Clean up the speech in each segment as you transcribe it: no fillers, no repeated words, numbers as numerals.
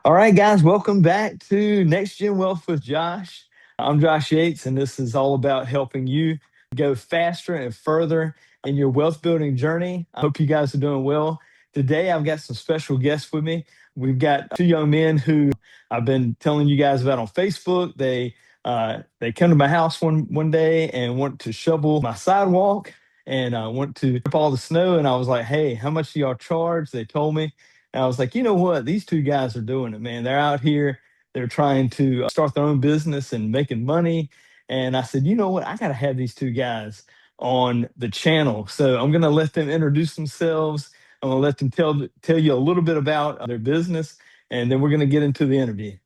All right, guys, welcome back to Next Gen Wealth with Josh. I'm Josh Yeatts, and this is all about helping you go faster and further in your wealth building journey. I hope you guys are doing well. Today, I've got some special guests with me. We've got two young men who I've been telling you guys about on Facebook. They come to my house one day and want to shovel my sidewalk and want to rip all the snow. And I was like, "Hey, how much do y'all charge?" They told me. And I was like, you know what? These two guys are doing it, man. They're out here, they're trying to start their own business and making money. And I said, you know what? I got to have these two guys on the channel. So I'm going to let them introduce themselves. I'm going to let them tell you a little bit about their business, and then we're going to get into the interview.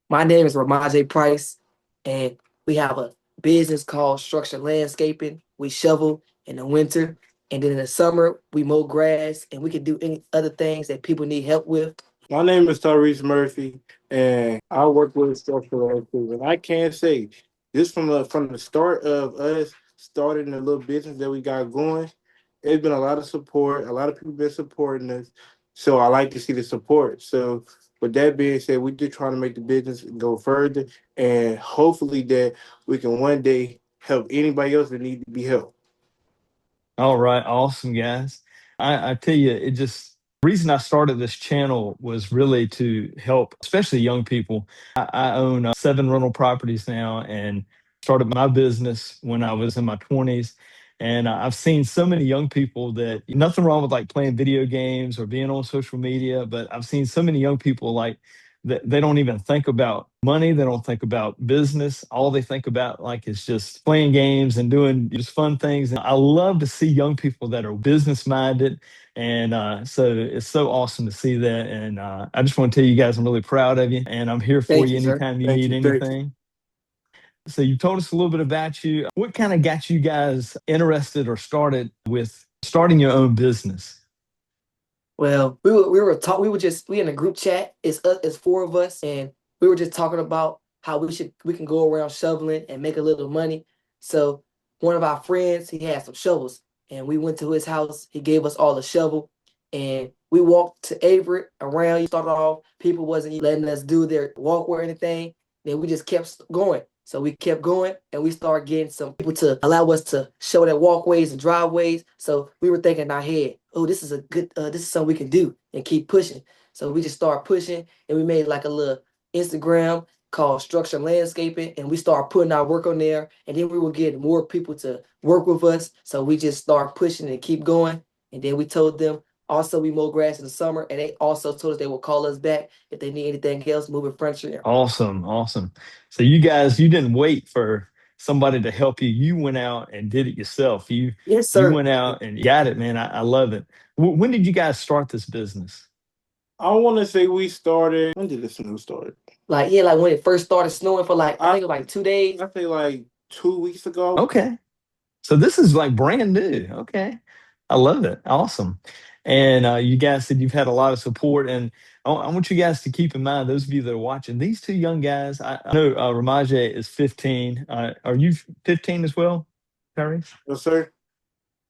My name is Ramaje Price, and we have a business called Structured Landscaping. We shovel in the winter, and then in the summer, we mow grass, and we can do any other things that people need help with. My name is Tyrese Murphy, and I work with structural landscaping. And I can say this from the start of us starting the little business that we got going. It's been a lot of support. A lot of people been supporting us, so I like to see the support. So with that being said, we're just trying to make the business go further, and hopefully that we can one day help anybody else that need to be helped. All right, awesome guys. I tell you, it just reason I started this channel was really to help, especially young people. I own seven rental properties now, and started my business when I was in my 20s. And I've seen so many young people that nothing wrong with like playing video games or being on social media, but I've seen so many young people like that they don't even think about money. They don't think about business. All they think about like is just playing games and doing just fun things. And I love to see young people that are business minded. And so it's so awesome to see that. And I just want to tell you guys, I'm really proud of you. And I'm here for Thank you you, sir. anytime you Thank need you, thank you. anything. So you told us a little bit about you. What kind of got you guys interested or started with starting your own business? Well, we in a group chat. It's four of us, and we were just talking about how we can go around shoveling and make a little money. So one of our friends, he had some shovels, and we went to his house. He gave us all a shovel, and we walked to Avery around. You started off, people wasn't letting us do their walkway or anything. Then we just kept going. So we kept going, and we started getting some people to allow us to show their walkways and driveways. So we were thinking in our head, oh, this is something we can do and keep pushing. So we just started pushing, and we made like a little Instagram called Structured Landscaping, and we started putting our work on there. And then we were getting more people to work with us. So we just started pushing and keep going. And then we told them also we mow grass in the summer, and they also told us they will call us back if they need anything else, moving furniture. Awesome, awesome. So you guys, you didn't wait for somebody to help you. You went out and did it yourself. Yes, You sir. went out and got it, man. I love it. When did you guys start this business? I want to say we started. When did the snow start? Like, yeah, like when it first started snowing for like, I think it was like 2 days. I say like 2 weeks ago. Okay. So this is like brand new. Okay. I love it. Awesome. And you guys said you've had a lot of support. And I want you guys to keep in mind, those of you that are watching, these two young guys, I know Ramaje is 15. Are you 15 as well, Tyrese? Yes, sir.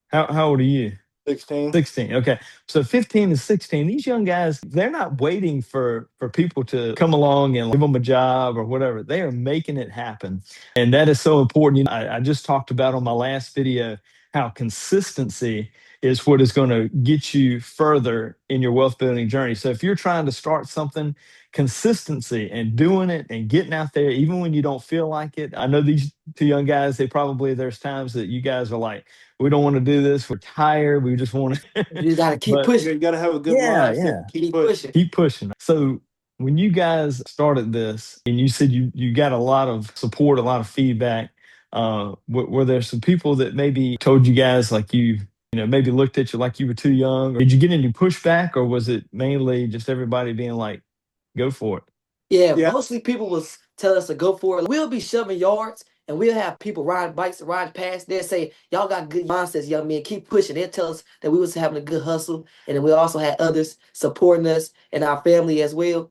How old are you? 16. 16. Okay. So 15 and 16, these young guys, they're not waiting for people to come along and give them a job or whatever. They are making it happen. And that is so important. I just talked about on my last video how consistency is what is going to get you further in your wealth building journey. So if you're trying to start something, consistency and doing it and getting out there, even when you don't feel like it. I know these two young guys, there's times that you guys are like, we don't want to do this. We're tired. We just want to, You just gotta keep but pushing. You gotta have a good yeah, mindset. yeah, Keep Keep pushing. pushing. keep pushing. So when you guys started this and you said you got a lot of support, a lot of feedback, were there some people that maybe told you guys like maybe looked at you like you were too young? Or did you get any pushback or was it mainly just everybody being like, go for it? Yeah, Yeah. mostly people was telling us to go for it. We'll be shoving yards, and we'll have people riding bikes and riding past. They'll say, "Y'all got good mindsets, young men. Keep pushing." They'll tell us that we was having a good hustle, and then we also had others supporting us and our family as well.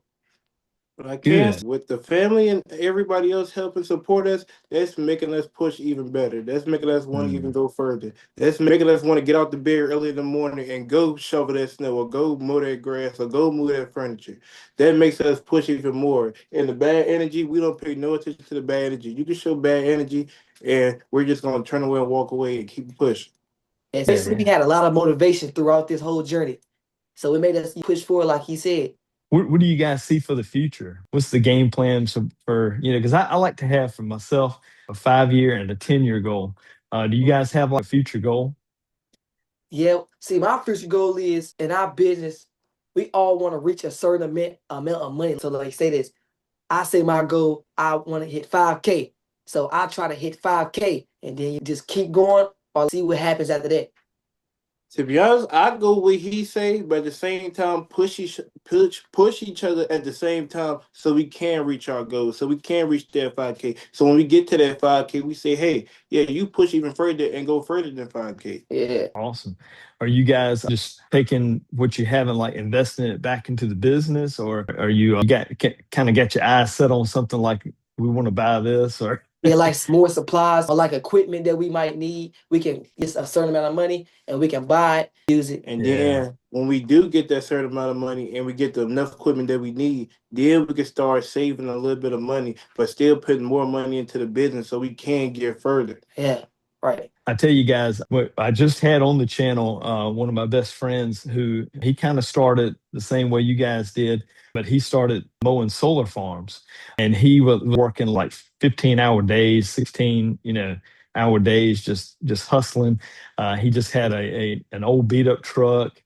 But I can't Good. with the family and everybody else helping support us. That's making us push even better. That's making us want to even Mm. go further. That's making us want to get out the bed early in the morning and go shovel that snow or go mow that grass or go move that furniture. That makes us push even more. And the bad energy, we don't pay no attention to the bad energy. You can show bad energy, and we're just gonna turn away and walk away and keep pushing. And basically, we Yeah. had a lot of motivation throughout this whole journey. So it made us push forward, like he said. What do you guys see for the future? What's the game plan for, because I like to have for myself a 5 year and a 10 year goal. Do you guys have like a future goal? Yeah. See, my future goal is in our business, we all want to reach a certain amount of money. So, like, say this, I say my goal, I want to hit 5K. So I try to hit 5K and then you just keep going or see what happens after that. To be honest, I go with he say, but at the same time, push each other at the same time, so we can reach our goals, so we can reach that 5K. So when we get to that 5K, we say, hey, yeah, you push even further and go further than 5K. Yeah. Awesome. Are you guys just taking what you have and like investing it back into the business, or are you got kind of got your eyes set on something like we want to buy this or? Yeah, like more supplies or like equipment that we might need. We can get a certain amount of money and we can buy it, use it. And Yeah. then when we do get that certain amount of money and we get the enough equipment that we need, then we can start saving a little bit of money, but still putting more money into the business so we can get further. Yeah, right. I tell you guys, what I just had on the channel, one of my best friends who he kind of started the same way you guys did, but he started mowing solar farms and he was working like 15-hour days, 16, hour days, just hustling. He just had an old beat up truck,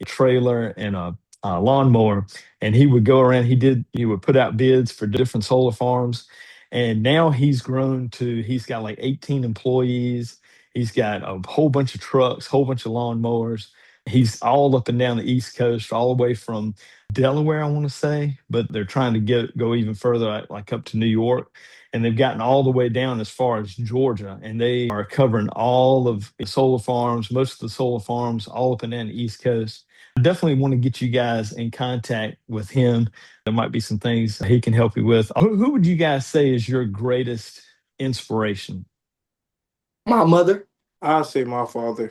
a trailer, and a lawnmower, and he would go around. He would put out bids for different solar farms, and now he's got like 18 employees. He's got a whole bunch of trucks, whole bunch of lawnmowers. He's all up and down the East Coast, all the way from Delaware, I want to say, but they're trying to go even further, like up to New York. And they've gotten all the way down as far as Georgia, and they are covering all of the solar farms, most of the solar farms, all up and down the East Coast. I definitely want to get you guys in contact with him. There might be some things he can help you with. Who would you guys say is your greatest inspiration? My mother. I'll say my father.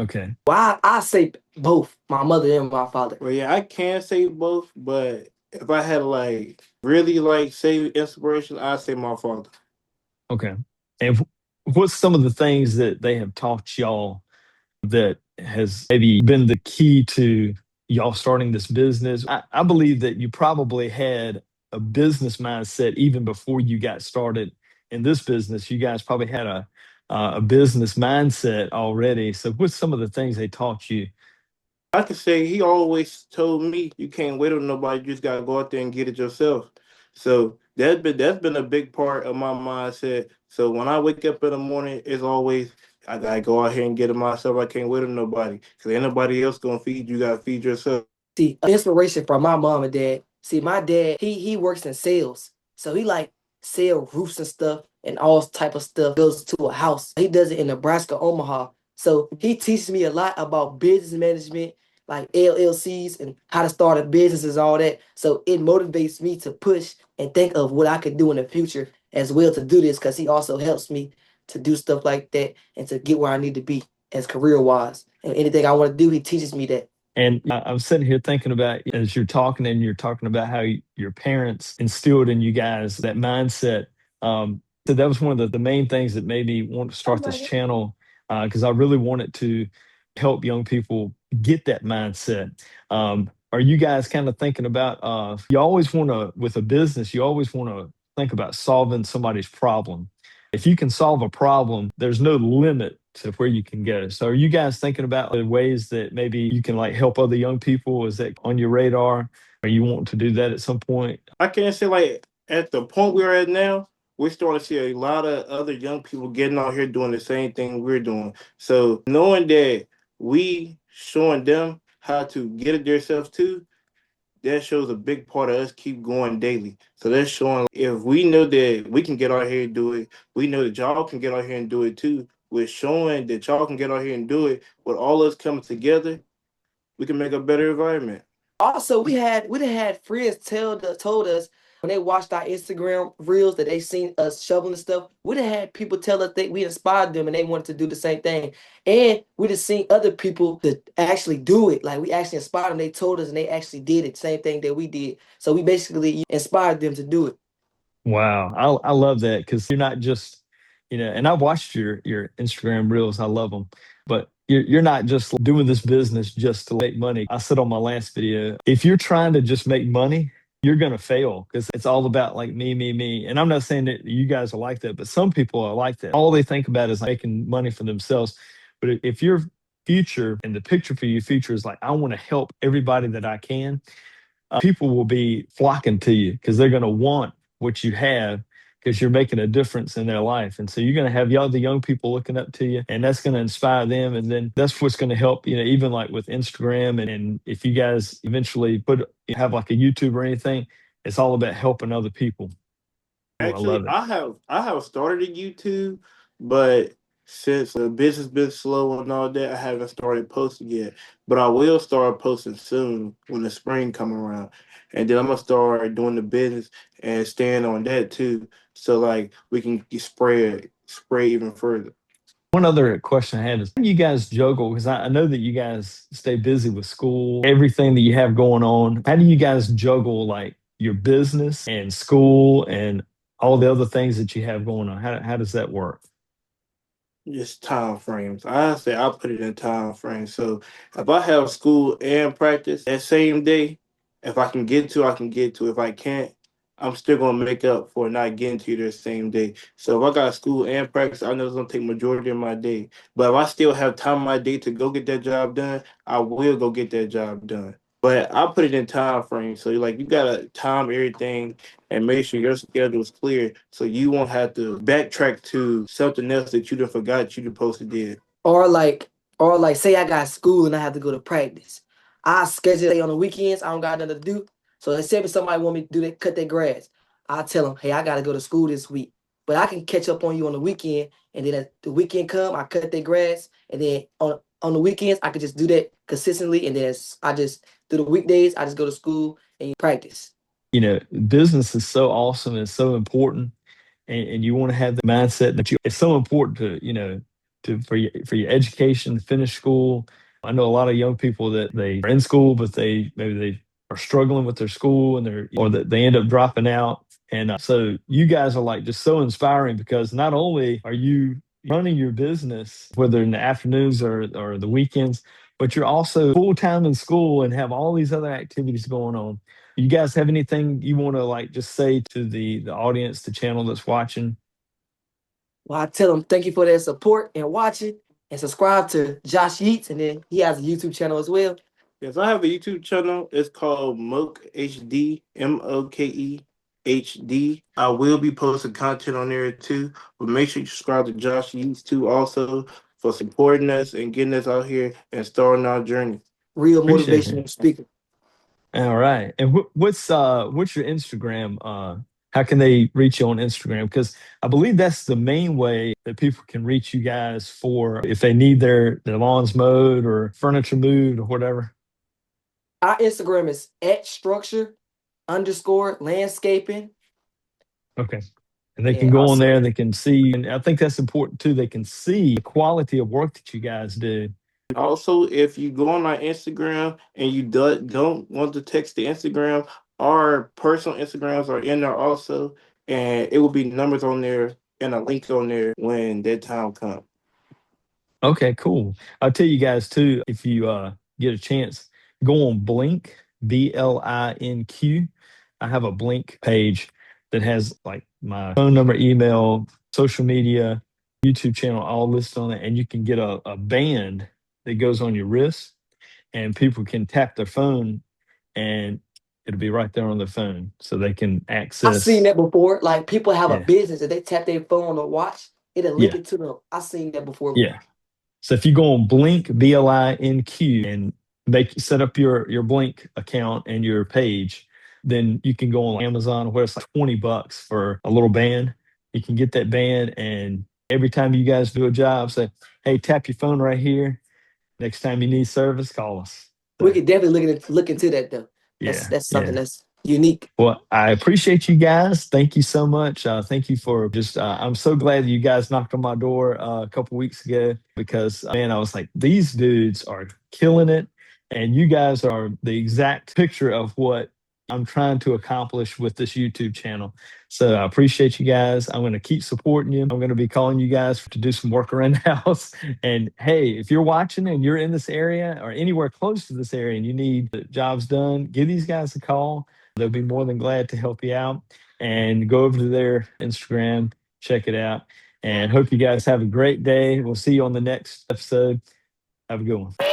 Okay. Well, I say both, my mother and my father. Well, yeah, I can say both, but if I had to like really like say inspiration, I say my father. Okay. And what's some of the things that they have taught y'all that has maybe been the key to y'all starting this business? I believe that you probably had a business mindset even before you got started in this business. You guys probably had a business mindset already. So what's some of the things they taught you? I could say he always told me you can't wait on nobody, you just gotta go out there and get it yourself. So that's been a big part of my mindset. So when I wake up in the morning, it's always I gotta go out here and get it myself. I can't wait on nobody because ain't nobody else gonna feed you. You gotta feed yourself. See, inspiration from my mom and dad. See, my dad, he works in sales. So he like sell roofs and stuff and all type of stuff goes to a house. He does it in Nebraska, Omaha. So he teaches me a lot about business management, like LLCs and how to start a business and all that. So it motivates me to push and think of what I could do in the future as well to do this because he also helps me to do stuff like that and to get where I need to be as career wise. And anything I want to do, he teaches me that. And I'm sitting here thinking about as you're talking and you're talking about how your parents instilled in you guys that mindset. So that was one of the main things that made me want to start this channel because I really wanted to help young people get that mindset. Are you guys kind of thinking about, you always want to, with a business, you always want to think about solving somebody's problem. If you can solve a problem, there's no limit to where you can go. So are you guys thinking about the ways that maybe you can like help other young people? Is that on your radar? Or you want to do that at some point? I can't say like at the point we're at now, we're starting to see a lot of other young people getting out here doing the same thing we're doing. So knowing that we showing them how to get it themselves too, that shows a big part of us keep going daily. So that's showing if we know that we can get out here and do it, we know that y'all can get out here and do it too. We're showing that y'all can get out here and do it. With all us coming together, we can make a better environment. Also, we done had friends told us when they watched our Instagram reels that they seen us shoveling stuff. We done had people tell us that we inspired them and they wanted to do the same thing. And we just seen other people that actually do it. Like we actually inspired them. They told us and they actually did it. Same thing that we did. So we basically inspired them to do it. Wow, I love that because you're not just, and I watched your Instagram reels. I love them, but you're not just doing this business just to make money. I said on my last video, if you're trying to just make money, you're gonna fail because it's all about like me, me, me. And I'm not saying that you guys are like that, but some people are like that. All they think about is making money for themselves. But if your future and the picture for your future is like, I want to help everybody that I can, people will be flocking to you because they're going to want what you have because you're making a difference in their life. And so you're going to have y'all, the young people looking up to you, and that's going to inspire them. And then that's what's going to help, even like with Instagram. And if you guys eventually have like a YouTube or anything, it's all about helping other people. Oh, I Actually, love it. I have started a YouTube, but since the business been slow and all that, I haven't started posting yet. But I will start posting soon when the spring come around, and then I'm gonna start doing the business and staying on that too. So like we can spread even further. One other question I had is how do you guys juggle? Because I know that you guys stay busy with school, everything that you have going on. How do you guys juggle like your business and school and all the other things that you have going on? How does that work? Just time frames. I say I put it in time frames. So if I have school and practice that same day, if I can get to, I can get to. If I can't, I'm still gonna make up for not getting to the same day. So if I got school and practice, I know it's gonna take majority of my day. But if I still have time in my day to go get that job done, I will go get that job done. But I put it in time frames. So like you gotta time everything and make sure your schedule is clear so you won't have to backtrack to something else that you done forgot you supposed to did. Or like, or like, say I got school and I have to go to practice. I schedule it on the weekends. I don't got nothing to do. So let's say if somebody want me to do that, cut their grass, I tell them, hey, I gotta go to school this week, but I can catch up on you on the weekend. And then as the weekend come, I cut their grass, and then on the weekends I could just do that consistently. And then I just do the weekdays. I just go to school and practice. Business is so awesome and so important, and you want to have the mindset that it's so important to for your education to finish school. I know a lot of young people that they are in school but they are struggling with their school and or that they end up dropping out. And so you guys are like just so inspiring because not only are you running your business whether in the afternoons or the weekends, but you're also full time in school and have all these other activities going on. You guys have anything you want to like just say to the audience, the channel that's watching? Well, I tell them thank you for their support and watching, and subscribe to Josh Yeats, and then he has a YouTube channel as well. Yes, I have a YouTube channel. It's called Moke HD, MOKE HD. I will be posting content on there too. But make sure you subscribe to Josh Yeats too also for supporting us and getting us out here and starting our journey. Real Appreciate it. motivational speaker. All right. And what's your Instagram? How can they reach you on Instagram? Because I believe that's the main way that people can reach you guys for if they need their lawns mowed or furniture moved or whatever. Our Instagram is at structure underscore landscaping. Okay. And they can And go on there also, and they can see, and I think that's important too. They can see the quality of work that you guys do. Also, if you go on our Instagram and you don't want to text the Instagram, our personal Instagrams are in there also, and it will be numbers on there and a link on there when that time comes. Okay, cool. I'll tell you guys too, if you get a chance, go on Blink, BLINQ. I have a Blink page that has like my phone number, email, social media, YouTube channel, all listed on it. And you can get a band that goes on your wrist, and people can tap their phone and it'll be right there on their phone so they can I've seen access. that before. Like people have a Yeah, business and they tap their phone or watch, it'll link yeah, it to them. I've seen that before. yeah. So if you go on Blink, BLINQ, and set up your Blink account and your page, then you can go on Amazon where it's like $20 for a little band. You can get that band, and every time you guys do a job, say, "Hey, tap your phone right here. Next time you need service, call us." we could definitely look into that though. Yeah, That's something yeah. that's unique. Well, I appreciate you guys. Thank you so much. Thank you for just, I'm so glad that you guys knocked on my door a couple weeks ago because, man, I was like, these dudes are killing it. And you guys are the exact picture of what I'm trying to accomplish with this YouTube channel. So I appreciate you guys. I'm going to keep supporting you. I'm going to be calling you guys to do some work around the house. And hey, if you're watching and you're in this area or anywhere close to this area and you need jobs done, give these guys a call. They'll be more than glad to help you out. And go over to their Instagram, check it out. And hope you guys have a great day. We'll see you on the next episode. Have a good one.